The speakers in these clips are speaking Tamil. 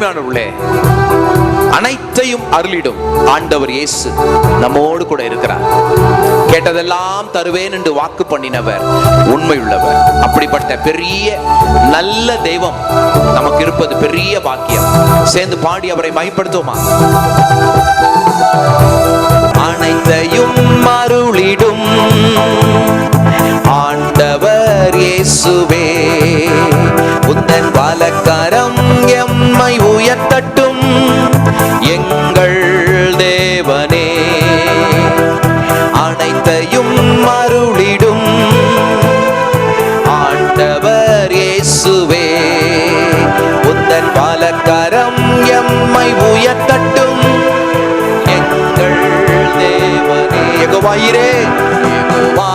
அருமையானவர்களே, அனைத்தையும் அருளிடும் ஆண்டவர் இயேசு நம்மோடு கூட இருக்கிறார். கேட்டதெல்லாம் தருவேன் என்று வாக்கு பண்ணினவர் உண்மையுள்ளவர். அப்படிப்பட்ட பெரிய நல்ல தெய்வம் நமக்கு இருப்பது பெரிய பாக்கியம். சேர்ந்து பாடி அவரை மகிமைப்படுத்துவோமா? அனைத்தையும் அருளிடும் ஆண்டவர் இயேசுவே, உந்தன் வலக்கரம் எம்மை உயர்த்தட்டும் எங்கள் தேவனே. அனைத்தையும் அருளிடும் ஆண்டவர் இயேசுவே, உந்தன் வலக்கரம் எம்மை உயர்த்தட்டும் எங்கள் தேவனே. Jehovah Jireh, Jehovah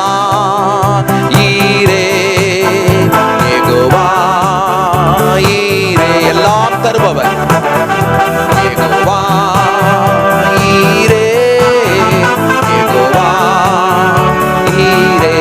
Jireh, Jehovah ஈரே, எல்லாம் தருபவர். யெகோவா ஈரே, யெகோவா ஈரே.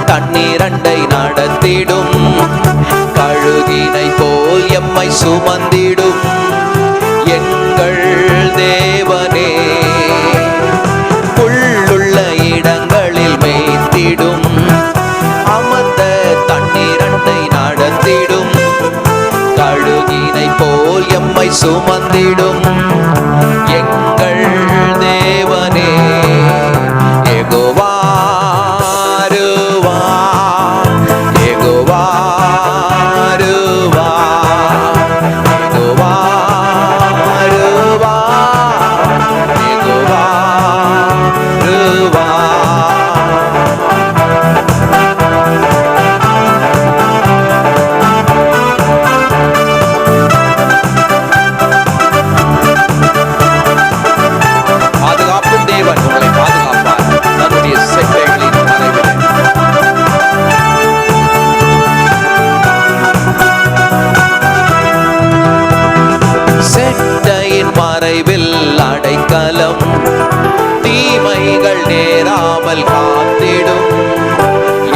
தண்ணீரண்டை நடத்திடும் கழுகினை போல் எம்மை சுமந்திடும் எங்கள் தேவனே. புல்லுள்ள இடங்களில் மேய்த்திடும் அமர்ந்த தண்ணீரண்டை நடத்திடும் கழுகினை போல் எம்மை சுமந்திடும் எங்கள் தேவனே. யெகோவா அடைக்கலம் தீமைகள் நேராமல் காத்திடும்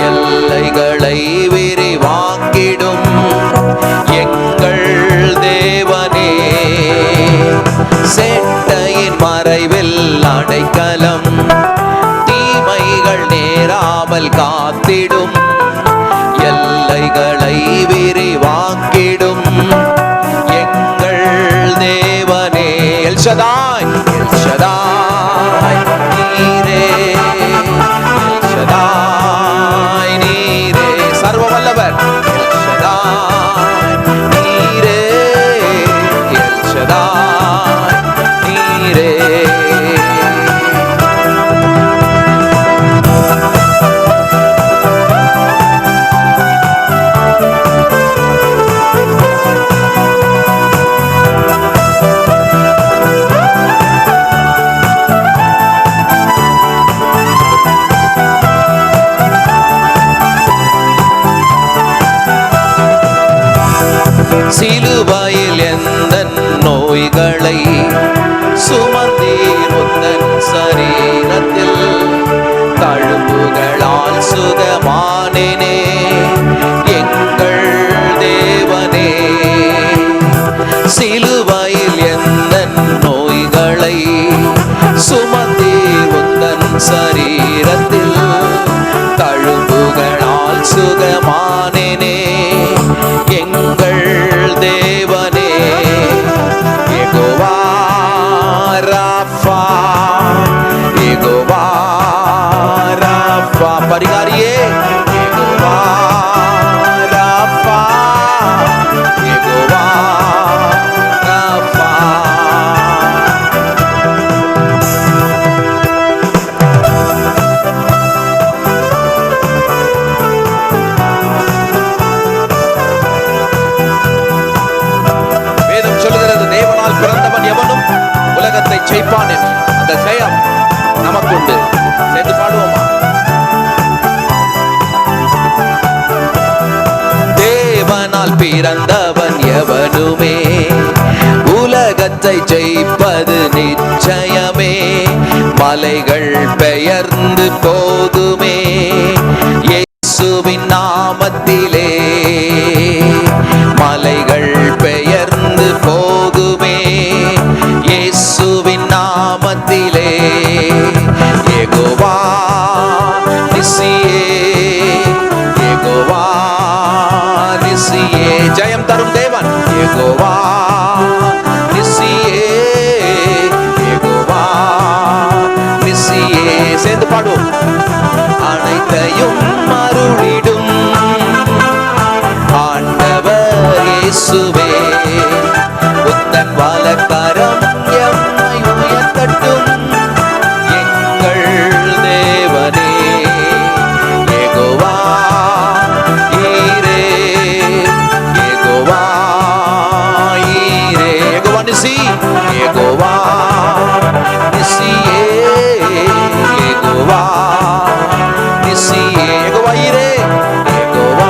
எல்லைகளை விரிவாக்கிடும் எங்கள் தேவனே. சேட்டையின் மறைவில் அடைக்கலம் தீமைகள் நேராமல் காத்திடும் எல்லைகளை விரிவாக்கிடும் எங்கள் தேவனே. எல் ஷதாய், எல் ஷதாய் நீரே, எல் ஷதாய் நீரே, சர்வ வல்லவர். எல் ஷதாய் நீரே, எல் ஷதாய் நீரே. சிலுவையில் எந்த நோய்களை சுமந்தீர் உந்தன் சரீரத்தில் தழும்புகளால் சுகமானேனே எங்கள் தேவனே. சிலுவையில் எந்த நோய்களை சுமந்தீர் உந்தன் சரீரத்தில் தழும்புகளால் சுகமானேனே எங்கள் தேவனே. யெகோவா ராஃபா, யெகோவா ராஃபா பரிகாரியே. யெகோவா ராஃபா, யெகோவா ராஃபா. பிறந்தவன் எவனும் உலகத்தை ஜெயிப்பான் என்று அந்த ஜெயம் நமக்குண்டு. சேர்ந்து பாடுவோமா? பிறந்தவன் எவனுமே உலகத்தை ஜெயிப்பது நிச்சயமே. மலைகள் பெயர்ந்து போகுமே இயேசுவின் நாமத்திலே, மலைகள் பெயர்ந்து போகுமே இயேசுவின் நாமத்திலே. யெகோவா நிசியே, யெகோவா நிசியே, ஜெயம் தரும் தேவன் யெகோவா நிசியே, யெகோவா நிசியே. சேர்ந்து பாடுவோம். அனைத்தையும் அருளிடும் ஆண்டவர் இயேசுவே, உந்தன் வலக்கரம் எம்மை உயர்த்தட்டும் எங்கள் தேவனே. Jehovah Jireh, Jehovah Jireh, Jehovah நிசி, Jehovah நிசியே, Jehovah நிசியே, Jehovah Jireh, Jehovah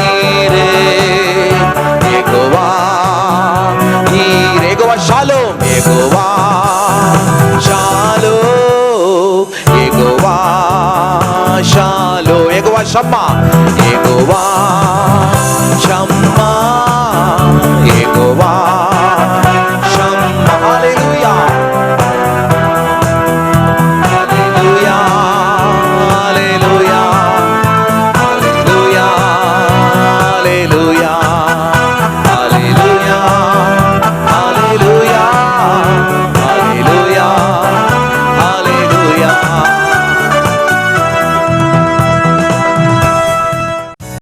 Jireh, Jehovah Jireh, Jehovah Shalom, Jehovah Shalom, Jehovah Shalom, Jehovah Shammah, Jehovah Shammah, Jehovah